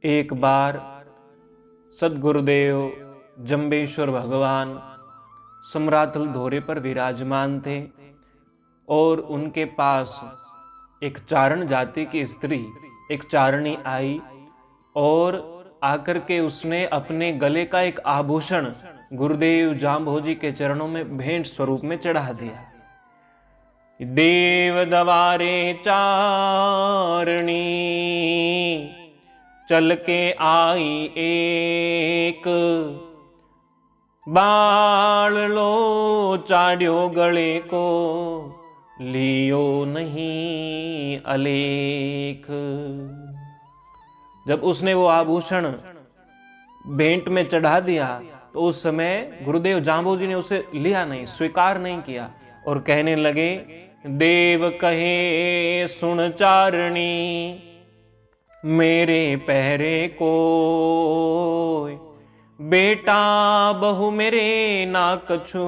एक बार सद्गुरुदेव जंबेश्वर भगवान सम्रातल धोरे पर विराजमान थे और उनके पास एक चारण जाति की स्त्री, एक चारणी आई और आकर के उसने अपने गले का एक आभूषण गुरुदेव जाम्भोजी के चरणों में भेंट स्वरूप में चढ़ा दिया। देव दवारे चारणी चल के आई एक, बाल लो चाड्यो गले को लियो नहीं अलेख। जब उसने वो आभूषण भेंट में चढ़ा दिया तो उस समय गुरुदेव जाम्भोजी ने उसे लिया नहीं, स्वीकार नहीं किया और कहने लगे, देव कहे सुन चारणी मेरे पहरे को, बेटा बहु मेरे ना कछु,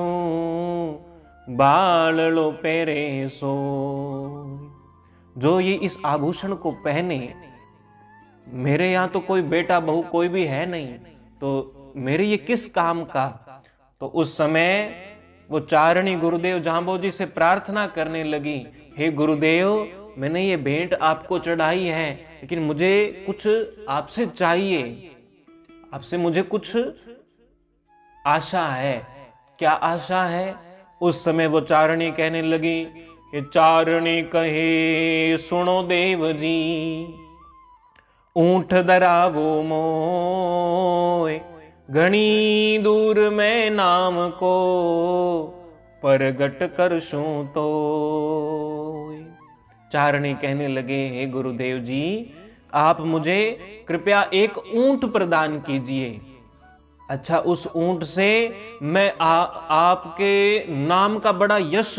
बाल लो पेरे सो। जो ये इस आभूषण को पहने, मेरे यहाँ तो कोई बेटा बहू कोई भी है नहीं, तो मेरे ये किस काम का। तो उस समय वो चारणी गुरुदेव जाम्भोजी से प्रार्थना करने लगी, हे गुरुदेव मैंने ये भेंट आपको चढ़ाई है, लेकिन मुझे कुछ आपसे चाहिए, आपसे मुझे कुछ आशा है। क्या आशा है? उस समय वो चारणी कहने लगी, ये चारणी कहे सुनो देव जी, ऊंट दरावो मोय, घनी दूर मैं नाम को परगट करशूं तो। चारणी कहने लगे, हे गुरुदेव जी आप मुझे कृपया एक ऊंट प्रदान कीजिए। अच्छा, उस ऊंट से मैं आपके नाम का बड़ा यश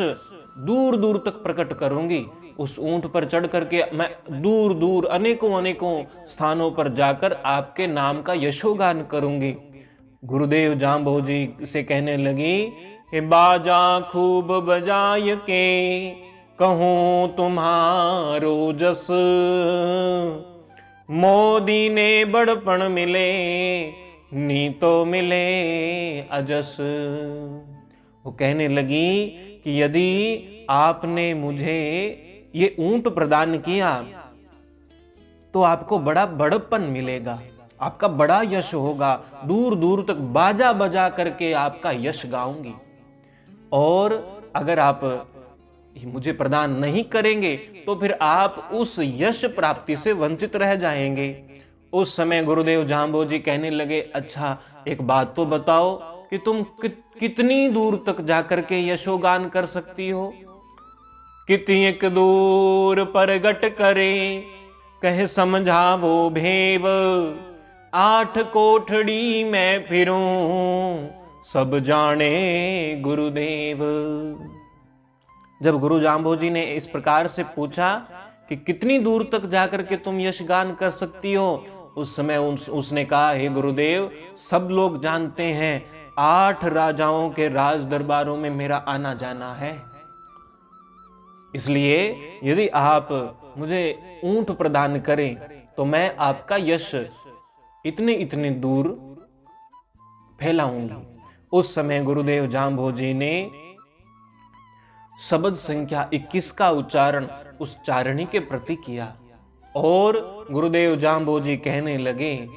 दूर दूर तक प्रकट करूंगी। उस ऊंट पर चढ़ करके मैं दूर दूर अनेकों अनेकों स्थानों पर जाकर आपके नाम का यशोगान करूंगी। गुरुदेव जाम्भोजी से कहने लगी, हे बाजा खूब बजाय के कहूं तुम्हारो जस, मोदी ने बड़पण मिले नी तो मिले अजस। वो कहने लगी कि यदि आपने मुझे ये ऊंट प्रदान किया तो आपको बड़ा बड़प्पन मिलेगा, आपका बड़ा यश होगा, दूर दूर तक बाजा बजा करके आपका यश गाऊंगी। और अगर आप मुझे प्रदान नहीं करेंगे तो फिर आप उस यश प्राप्ति से वंचित रह जाएंगे। उस समय गुरुदेव जाम्भोजी कहने लगे, अच्छा एक बात तो बताओ कि तुम कितनी दूर तक जाकर के यशोगान कर सकती हो। कितनी दूर परगट करे कह समझावो भेव, 8 कोठड़ी मैं फिरूं सब जाने गुरुदेव। जब गुरु जाम्भोजी ने इस प्रकार से पूछा कि कितनी दूर तक जाकर के तुम यशगान कर सकती हो, उस समय उसने कहा, हे गुरुदेव सब लोग जानते हैं 8 राजाओं के राज दरबारों में मेरा आना जाना है, इसलिए यदि आप मुझे ऊंट प्रदान करें तो मैं आपका यश इतने इतने दूर फैलाऊंगी। उस समय गुरुदेव जाम्भोजी ने शब्द संख्या 21 का उच्चारण उस चारणी के प्रति किया और गुरुदेव जाम्भोजी कहने लगे,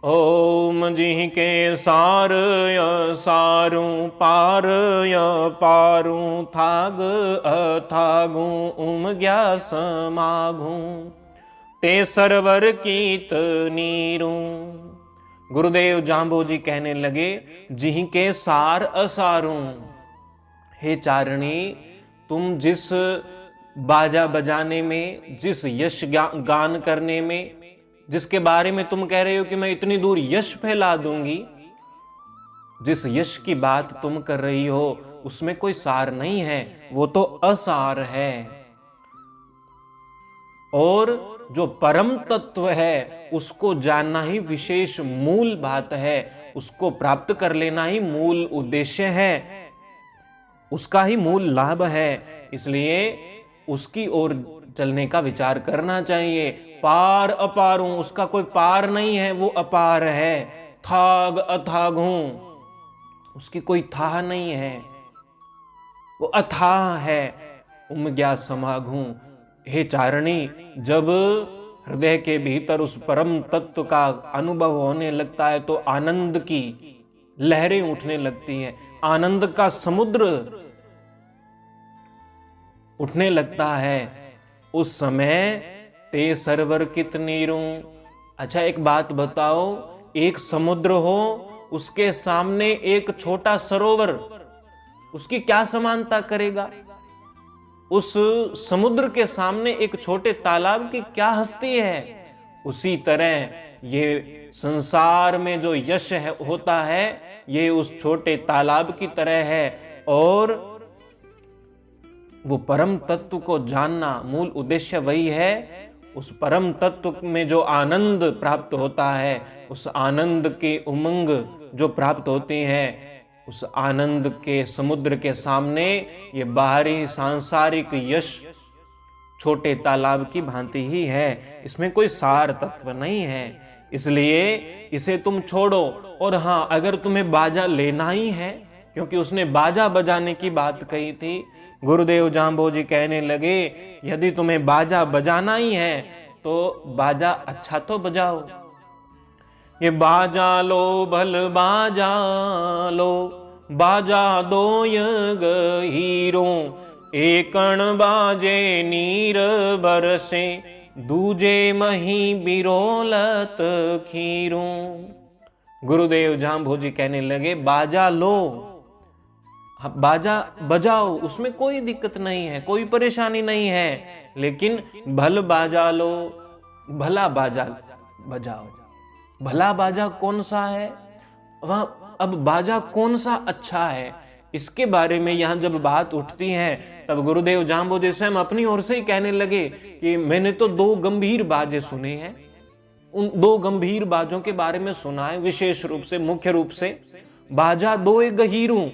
ओम जी के सार य सारू पार य पारू थाग अथागू उम ग्या समागू ते सरवर कीत नीरू। गुरुदेव जाम्भोजी कहने लगे, जी के सार असारू। हे चारणी, तुम जिस बाजा बजाने में, जिस यश गान करने में, जिसके बारे में तुम कह रहे हो कि मैं इतनी दूर यश फैला दूंगी, जिस यश की बात तुम कर रही हो उसमें कोई सार नहीं है, वो तो असार है। और जो परम तत्व है उसको जानना ही विशेष मूल बात है, उसको प्राप्त कर लेना ही मूल उद्देश्य है, उसका ही मूल लाभ है। इसलिए उसकी ओर चलने का विचार करना चाहिए, पार अपार हूं, उसका कोई पार नहीं है, वो अपार है। थाग अथाग हूं, उसकी कोई था नहीं है, वो अथाह है। उमग्या समाग हूं। हे चारणी, जब हृदय के भीतर उस परम तत्व का अनुभव होने लगता है तो आनंद की लहरें उठने लगती हैं, आनंद का समुद्र उठने लगता है। उस समय ते सरवर कितनी रू। अच्छा एक बात बताओ, एक समुद्र हो, उसके सामने एक छोटा सरोवर, उसकी क्या समानता करेगा? उस समुद्र के सामने एक छोटे तालाब की क्या हस्ती है? उसी तरह ये संसार में जो यश होता है, ये उस छोटे तालाब की तरह है। और वो परम तत्व को जानना, मूल उद्देश्य वही है। उस परम तत्व में जो आनंद प्राप्त होता है, उस आनंद की उमंग जो प्राप्त होती है, उस आनंद के समुद्र के सामने ये बाहरी सांसारिक यश छोटे तालाब की भांति ही है, इसमें कोई सार तत्व नहीं है। इसलिए इसे तुम छोड़ो। और हाँ, अगर तुम्हें बाजा लेना ही है, क्योंकि उसने बाजा बजाने की बात कही थी, गुरुदेव जाम्बोजी कहने लगे यदि तुम्हें बाजा बजाना ही है तो बाजा अच्छा तो बजाओ। ये बाजा लो भल बाजा लो, बाजा दो हीरो, एकण बाजे नीर बरसे, दूजे मही बिरोलत खीरो। गुरुदेव जाम्बोजी कहने लगे बाजा लो, बाजा बजाओ, उसमें कोई दिक्कत नहीं है, कोई परेशानी नहीं है, लेकिन भल बाजा लो, भला बाजा बजाओ। भला बाजा कौन सा है? वह अब बाजा कौन सा अच्छा है, इसके बारे में यहां जब बात उठती है, तब गुरुदेव जाम्बोजी स्वयं अपनी ओर से ही कहने लगे कि मैंने तो दो गंभीर बाजे सुने हैं, उन दो गंभीर बाजों के बारे में सुना है, विशेष रूप से, मुख्य रूप से बाजा दो गहीरू।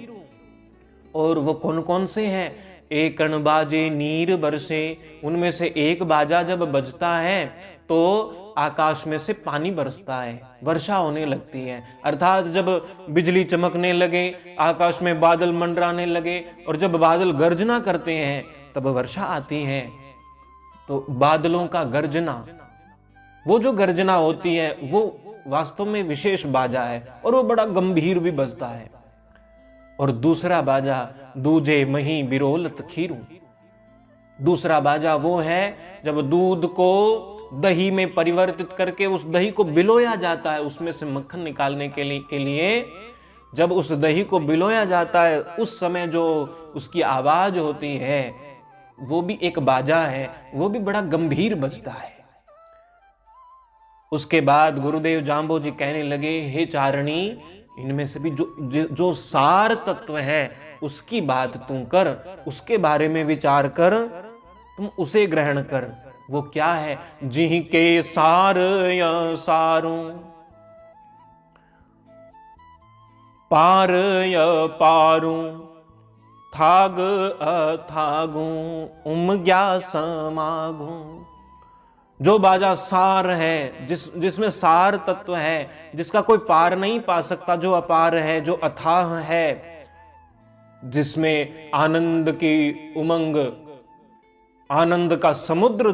और वो कौन कौन से हैं? एकण बाजे नीर बरसे, उनमें से एक बाजा जब बजता है तो आकाश में से पानी बरसता है, वर्षा होने लगती है। अर्थात जब बिजली चमकने लगे, आकाश में बादल मंडराने लगे, और जब बादल गर्जना करते हैं तब वर्षा आती है। तो बादलों का गर्जना, वो जो गर्जना होती है वो वास्तव में विशेष बाजा है, और वो बड़ा गंभीर भी बजता है। और दूसरा बाजा दूजे मही बिरोलत खीरू, दूसरा बाजा वो है जब दूध को दही में परिवर्तित करके उस दही को बिलोया जाता है, उसमें से मक्खन निकालने के लिए जब उस दही को बिलोया जाता है, उस समय जो उसकी आवाज होती है वो भी एक बाजा है, वो भी बड़ा गंभीर बजता है। उसके बाद गुरुदेव जाम्बोजी कहने लगे हे चारणी, इनमें से भी जो सार तत्व है उसकी बात तू कर, उसके बारे में विचार कर, तुम उसे ग्रहण कर। वो क्या है? जिह के सार या सारूं, पार या पारूं, थाग अथागूं, उमग्या समागूं। जो बाजा सार है, जिसमें सार तत्व है, जिसका कोई पार नहीं पा सकता, जो अपार है, जो अथाह है, जिसमें आनंद की उमंग, आनंद का समुद्र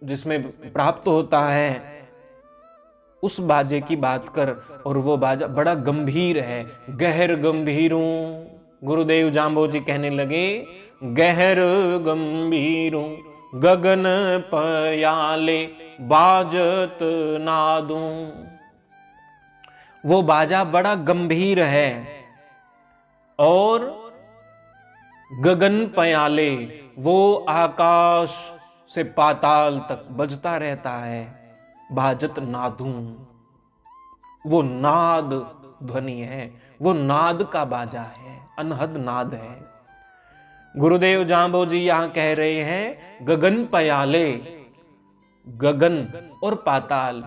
जिसमें प्राप्त होता है, उस बाजे की बात कर। और वो बाजा बड़ा गंभीर है, गहर गंभीरों। गुरुदेव जाम्बोजी कहने लगे गहर गंभीरों, गगन पयाले बाजत नादूं। वो बाजा बड़ा गंभीर है और गगन पयाले, वो आकाश से पाताल तक बजता रहता है। बाजत नादूं, वो नाद ध्वनि है, वो नाद का बाजा है, अनहद नाद है। गुरुदेव जाम्बोजी यहां कह रहे हैं गगन पयाले, गगन और पाताल,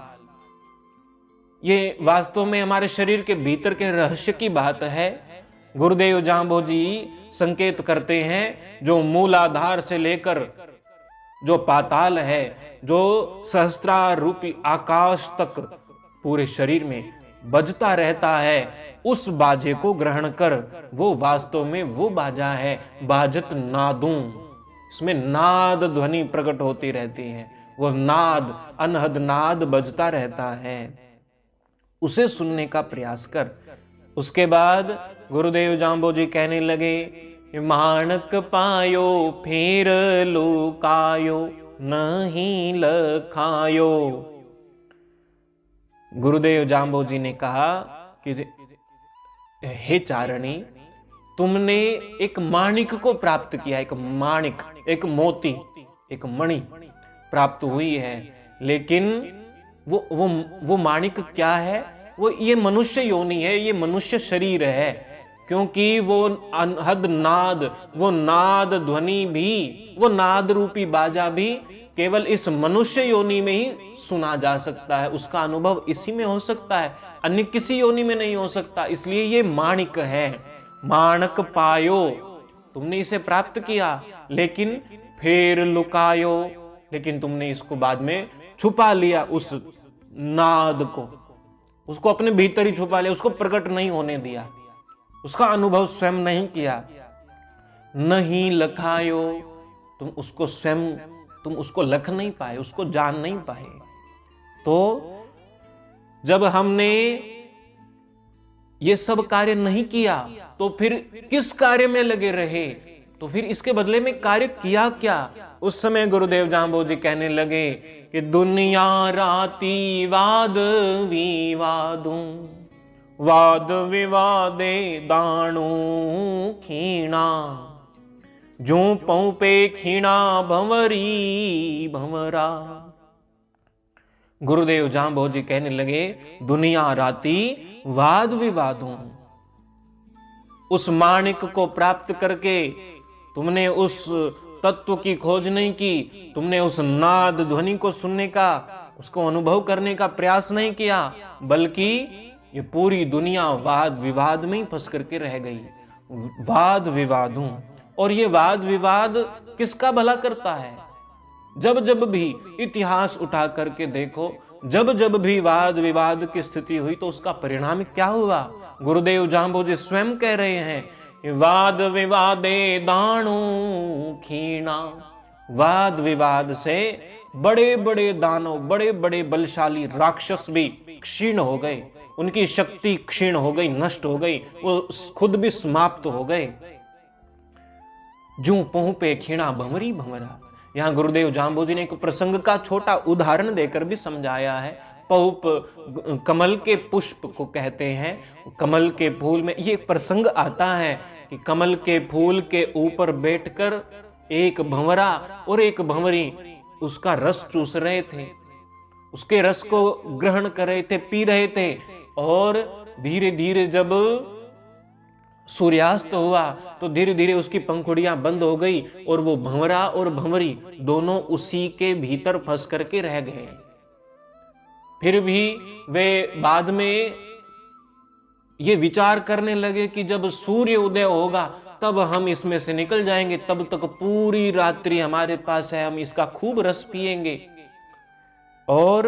ये वास्तव में हमारे शरीर के भीतर के रहस्य की बात है। गुरुदेव जाम्बोजी संकेत करते हैं जो मूलाधार से लेकर जो पाताल है, जो सहस्त्रार रूपी आकाश तक पूरे शरीर में बजता रहता है, उस बाजे को ग्रहण कर। वो वास्तव में वो बाजा है, बाजत नादूं। इसमें नाद ध्वनि प्रकट होती रहती है, वो नाद, अनहद नाद बजता रहता है, उसे सुनने का प्रयास कर। उसके बाद गुरुदेव जाम्बोजी कहने लगे, माणक पायो फेर लुकायो नहीं लखायो। गुरुदेव जाम्बोजी ने कहा कि हे चारणी, तुमने एक माणिक को प्राप्त किया, एक माणिक, एक मोती, एक मणि प्राप्त हुई है, लेकिन वो माणिक क्या है? वो ये मनुष्य योनि है, ये मनुष्य शरीर है, क्योंकि वो अनहद नाद, वो नाद ध्वनि भी, वो नाद रूपी बाजा भी केवल इस मनुष्य योनि में ही सुना जा सकता है, उसका अनुभव इसी में हो सकता है, अन्य किसी योनि में नहीं हो सकता। इसलिए ये माणिक है। माणक पायो, तुमने इसे प्राप्त किया, लेकिन फेर लुकायो, लेकिन तुमने इसको बाद में छुपा लिया, उस नाद को, उसको अपने भीतर ही छुपा लिया, उसको प्रकट नहीं होने दिया, उसका अनुभव स्वयं नहीं किया। नहीं लखायो, तुम उसको स्वयं, तुम उसको लख नहीं पाए, उसको जान नहीं पाए। तो जब हमने ये सब कार्य नहीं किया, तो फिर किस कार्य में लगे रहे? तो फिर इसके बदले में कार्य किया क्या? उस समय गुरुदेव जाम्बोजी कहने लगे कि दुनिया राती वाद विवादों, वाद विवादे दाणू खीणा, जो पौ पे खीणा भंवरी भंवरा। गुरुदेव जाम्बोजी कहने लगे, दुनिया राती वाद विवादों, उस माणिक को प्राप्त करके तुमने उस तत्व की खोज नहीं की, तुमने उस नाद ध्वनि को सुनने का, उसको अनुभव करने का प्रयास नहीं किया, बल्कि ये पूरी दुनिया वाद विवाद में ही फंस करके रह गई। वाद विवादों, और ये वाद विवाद किसका भला करता है? जब जब भी इतिहास उठा करके देखो, जब जब भी वाद विवाद की स्थिति हुई, तो उसका परिणाम क्या हुआ? गुरुदेव जाम्बोजी स्वयं कह रहे हैं, वाद विवादे दाणु खीणा। वाद विवाद से बड़े बड़े दानव, बड़े बड़े बलशाली राक्षस भी क्षीण हो गए, उनकी शक्ति क्षीण हो गई, नष्ट हो गई, वो खुद भी समाप्त हो गए। जू पहुं पे खीणा भंवरी भंवरा। यहां गुरुदेव जाम्बोजी ने एक प्रसंग का छोटा उदाहरण देकर भी समझाया है। पहुप कमल के पुष्प को कहते हैं, कमल के फूल में ये प्रसंग आता है कि कमल के फूल के ऊपर बैठकर एक भंवरा और एक भंवरी उसका रस चूस रहे थे, उसके रस को ग्रहण कर रहे थे, पी रहे थे, और धीरे धीरे जब सूर्यास्त हुआ तो धीरे धीरे उसकी पंखुड़ियां बंद हो गई, और वो भंवरा और भंवरी दोनों उसी के भीतर फंस करके रह गए। फिर भी वे बाद में ये विचार करने लगे कि जब सूर्य उदय होगा तब हम इसमें से निकल जाएंगे, तब तक पूरी रात्रि हमारे पास है, हम इसका खूब रस पिएंगे। और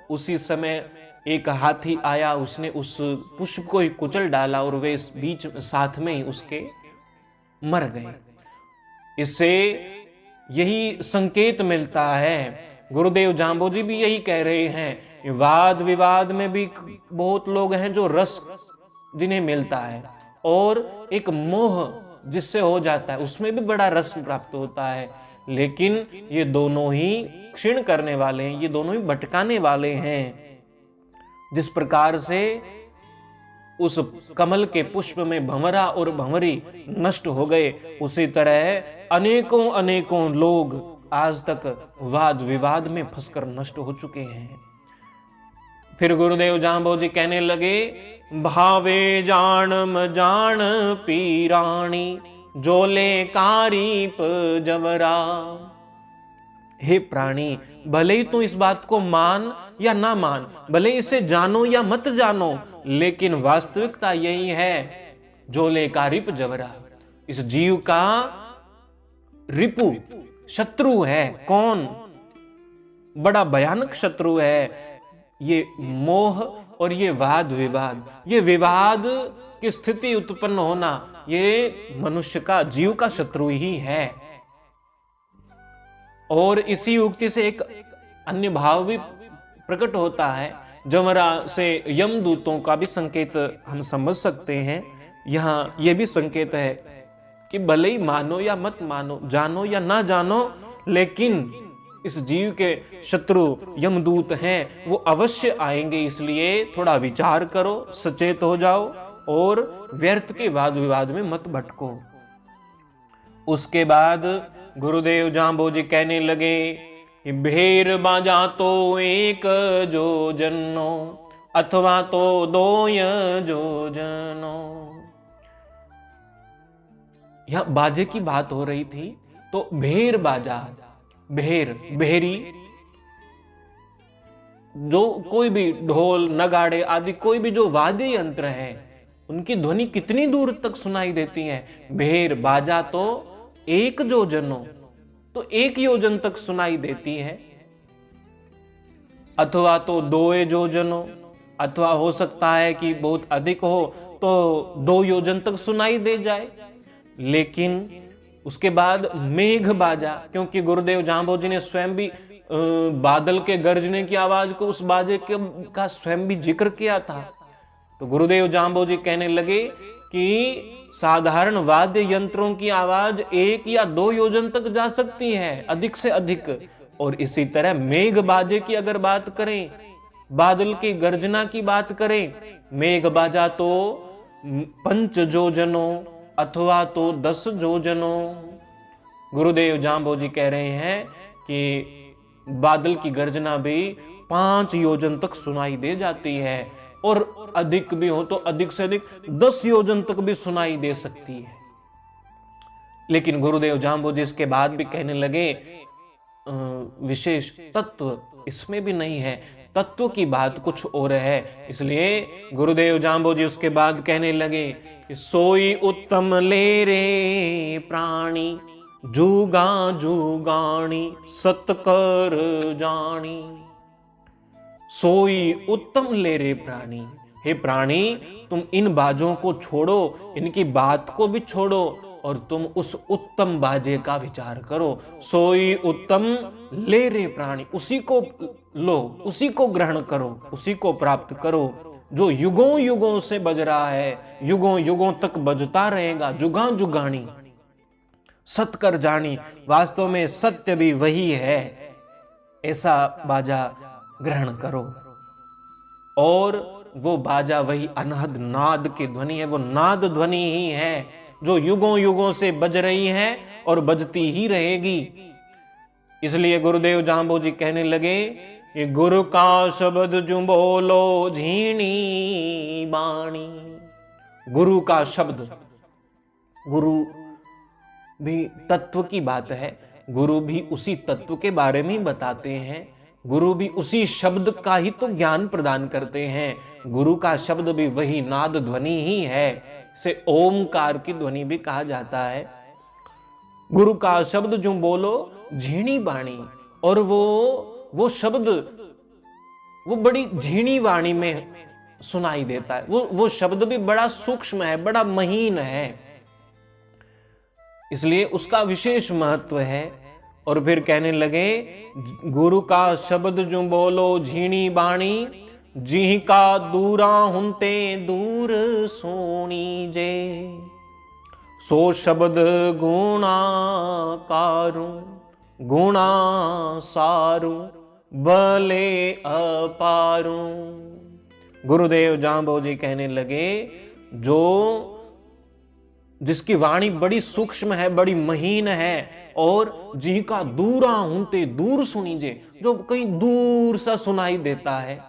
उसी समय एक हाथी आया, उसने उस पुष्प को ही कुचल डाला, और वे बीच साथ में ही उसके मर गए। इससे यही संकेत मिलता है, गुरुदेव जाम्बोजी भी यही कह रहे हैं, वाद विवाद में भी बहुत लोग हैं जो रस जिन्हें मिलता है, और एक मोह जिससे हो जाता है उसमें भी बड़ा रस प्राप्त होता है, लेकिन ये दोनों ही क्षीण करने वाले हैं, ये दोनों ही भटकाने वाले हैं। जिस प्रकार से उस कमल के पुष्प में भंवरा और भंवरी नष्ट हो गए, उसी तरह अनेकों अनेकों लोग आज तक वाद विवाद में फंसकर नष्ट हो चुके हैं। फिर गुरुदेव जाम्बोजी कहने लगे, भावे जान पीराणी, जोले कारीप जवरा। हे प्राणी, भले ही तू इस बात को मान या ना मान, भले इसे जानो या मत जानो, लेकिन वास्तविकता यही है, जोले का रिप जवरा, इस जीव का रिपु शत्रु है। कौन? बड़ा भयानक शत्रु है ये मोह और ये वाद विवाद। ये विवाद की स्थिति उत्पन्न होना, ये मनुष्य का, जीव का शत्रु ही है। और इसी उक्ति से एक अन्य भाव भी प्रकट होता है। जमरा से यमदूतों का भी संकेत हम समझ सकते हैं। यहां यह भी संकेत है कि भले ही मानो या मत मानो, जानो या ना जानो, लेकिन इस जीव के शत्रु यमदूत हैं, वो अवश्य आएंगे। इसलिए थोड़ा विचार करो, सचेत हो जाओ और व्यर्थ के वाद विवाद में मत भटको। उसके बाद गुरुदेव जांबोजी कहने लगे कि भेर बाजा तो एक जोजनो अथवा तो दोय जोजनो। यह बाजे की बात हो रही थी, तो भेर बाजा, भेर, भेरी, जो कोई भी ढोल नगाड़े आदि कोई भी जो वाद्य यंत्र है, उनकी ध्वनि कितनी दूर तक सुनाई देती है। भेर बाजा तो एक जोजनो, तो एक योजन तक सुनाई देती है। अथवा तो दोए जोजनो, अथवा हो सकता है कि बहुत अधिक हो तो 2 योजन तक सुनाई दे जाए। लेकिन उसके बाद मेघ बाजा, क्योंकि गुरुदेव जांबोजी ने स्वयं भी बादल के गरजने की आवाज को, उस बाजे का स्वयं भी जिक्र किया था। तो गुरुदेव जांबोजी कहने लगे कि साधारण वाद्य यंत्रों की आवाज 1 या 2 योजन तक जा सकती है, अधिक से अधिक। और इसी तरह मेघ बाजे की अगर बात करें, बादल की गर्जना की बात करें, मेघ बाजा तो 5 जोजनों अथवा तो 10 जोजनों। गुरुदेव जांबोजी कह रहे हैं कि बादल की गर्जना भी 5 योजन तक सुनाई दे जाती है, और अधिक भी हो तो अधिक से अधिक 10 योजन तक भी सुनाई दे सकती है। लेकिन गुरुदेव जांबोजी इसके बाद भी कहने लगे विशेष तत्व इसमें भी नहीं है, तत्व की बात कुछ और है। इसलिए गुरुदेव जांबोजी उसके बाद कहने लगे कि सोई उत्तम ले रे प्राणी, जुगा जुगाणी सतकर जानी। सोई उत्तम ले रे प्राणी, हे प्राणी तुम इन बाजों को छोड़ो, इनकी बात को भी छोड़ो और तुम उस उत्तम बाजे का विचार करो। सोई उत्तम ले रे प्राणी, उसी को लो, उसी को ग्रहण करो, उसी को प्राप्त करो जो युगों युगों से बज रहा है, युगों युगों तक बजता रहेगा, जुगा जुगानी सतकर जानी। वास्तव में सत्य भी वही है, ऐसा बाजा ग्रहण करो। और वो बाजा वही अनहद नाद की ध्वनि है, वो नाद ध्वनि ही है जो युगों युगों से बज रही है और बजती ही रहेगी। इसलिए गुरुदेव जांबोजी कहने लगे कि गुरु का शब्द जो बोलो झीणी बाणी। गुरु का शब्द, गुरु भी तत्व की बात है, गुरु भी उसी तत्व के बारे में ही बताते हैं, गुरु भी उसी शब्द का ही तो ज्ञान प्रदान करते हैं। गुरु का शब्द भी वही नाद ध्वनि ही है, इसे ओमकार की ध्वनि भी कहा जाता है। गुरु का शब्द जो बोलो झीणी बाणी, और वो शब्द वो बड़ी झीणी वाणी में सुनाई देता है। वो शब्द भी बड़ा सूक्ष्म है, बड़ा महीन है, इसलिए उसका विशेष महत्व है। और फिर कहने लगे गुरु का शब्द जो बोलो झीणी बाणी, जी का दूरा हुंते दूर सोनी जे। सो शब्द गुणा कारू गुणा सारू भले अपारू। गुरुदेव जांबोजी कहने लगे जो जिसकी वाणी बड़ी सूक्ष्म है, बड़ी महीन है, और जी का दूरा हुंते दूर सुनीजे, जो कहीं दूर सा सुनाई देता है।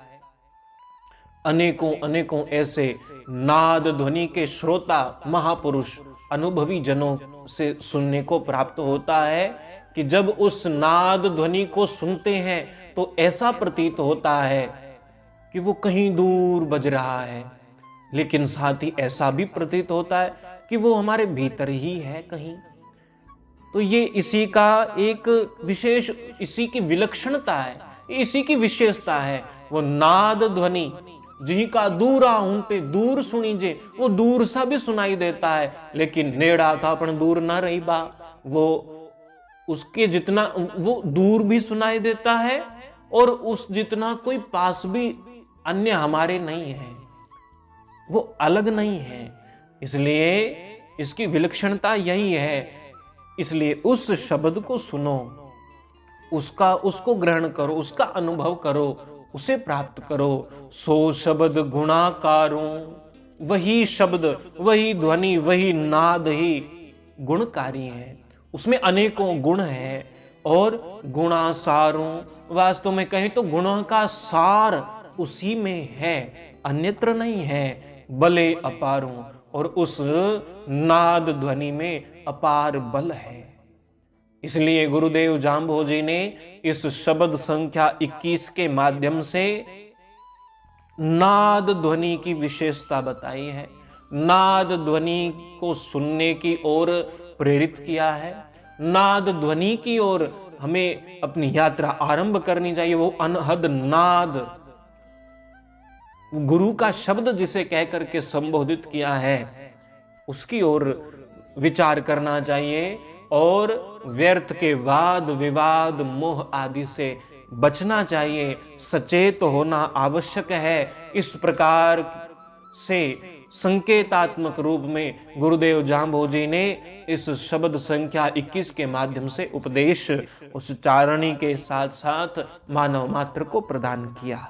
अनेकों अनेकों ऐसे नाद ध्वनि के श्रोता महापुरुष अनुभवी जनों से सुनने को प्राप्त होता है कि जब उस नाद ध्वनि को सुनते हैं तो ऐसा प्रतीत होता है कि वो कहीं दूर बज रहा है, लेकिन साथ ही ऐसा भी प्रतीत होता है कि वो हमारे भीतर ही है कहीं। तो ये इसी का एक विशेष, इसी की विलक्षणता है, इसी की विशेषता है। वो नाद ध्वनि जी का दूरा हूं पे दूर सुनीजे, वो दूर सा भी सुनाई देता है, लेकिन नेड़ा था अपन दूर ना रही बा, वो उसके जितना वो दूर भी सुनाई देता है और उस जितना कोई पास भी अन्य हमारे नहीं है, वो अलग नहीं है। इसलिए इसकी विलक्षणता यही है। इसलिए उस शब्द को सुनो, उसको ग्रहण करो, उसका अनुभव करो, उसे प्राप्त करो। सो शब्द गुणाकारों, वही शब्द, वही ध्वनि, वही नाद ही गुणकारी है। उसमें अनेकों गुण हैं और गुणासारों, वास्तव में कहें तो गुणों का सार उसी में है, अन्यत्र नहीं है। बले अपारों, और उस नाद ध्वनि में अपार बल है। इसलिए गुरुदेव जाम्भोजी ने इस शब्द संख्या 21 के माध्यम से नाद ध्वनि की विशेषता बताई है, नाद ध्वनि को सुनने की ओर प्रेरित किया है, नाद ध्वनि की ओर हमें अपनी यात्रा आरंभ करनी चाहिए। वो अनहद नाद, गुरु का शब्द जिसे कह करके संबोधित किया है, उसकी ओर विचार करना चाहिए और व्यर्थ के वाद विवाद मोह आदि से बचना चाहिए। सचेत होना आवश्यक है। इस प्रकार से संकेतात्मक रूप में गुरुदेव जाम्भोजी ने इस शब्द संख्या 21 के माध्यम से उपदेश उस चारणी के साथ साथ मानव मात्र को प्रदान किया।